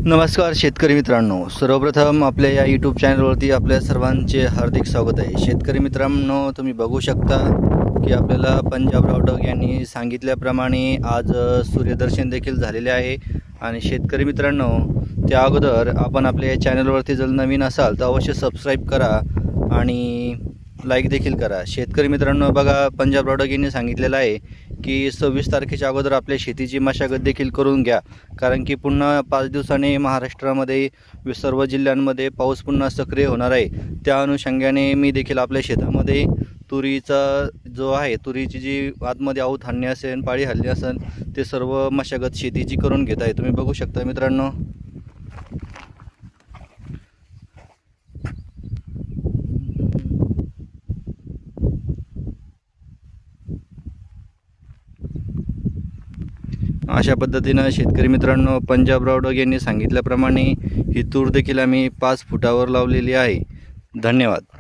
नमस्कार शेतकरी मित्रांनो, सर्वप्रथम आपल्या या यूट्यूब चॅनलवरती आपल्या सर्वांचे हार्दिक स्वागत आहे। शेतकरी मित्रांनो, तुम्ही बघू शकता की आपल्याला पंजाबराव डग यांनी सांगितल्याप्रमाणे आज सूर्यदर्शन देखील झालेले आहे। आणि शेतकरी मित्रांनो, त्या अगोदर आपण आपल्या या चॅनलवरती जर नवीन असाल तर अवश्य सबस्क्राईब करा आणि लाईक देखील करा। शेतकरी मित्रांनो, बघा पंजाबराव डग यांनी सांगितलेलं आहे की 26 तारखेच्या अगोदर आपल्या शेतीची मशागत देखील करून घ्या, कारण की पुन्हा 5 दिवसांनी महाराष्ट्रामध्ये सर्व जिल्ह्यांमध्ये पाऊस पुन्हा सक्रिय होणार आहे। त्या अनुषंगाने मी देखील आपल्या शेतामध्ये तुरीचा जो आहे, तुरीची जी आतमध्ये आऊत हाणणे असेल, पाळी हल्ली असेल, ते सर्व मशागत शेतीची करून घेत आहे। तुम्ही बघू शकता मित्रांनो। अशा पद्धतीनं शेतकरी मित्रांनो, पंजाबराव डग यांनी सांगितल्याप्रमाणे ही तूर देखील आम्ही 5 फुटावर लावलेली आहे। धन्यवाद।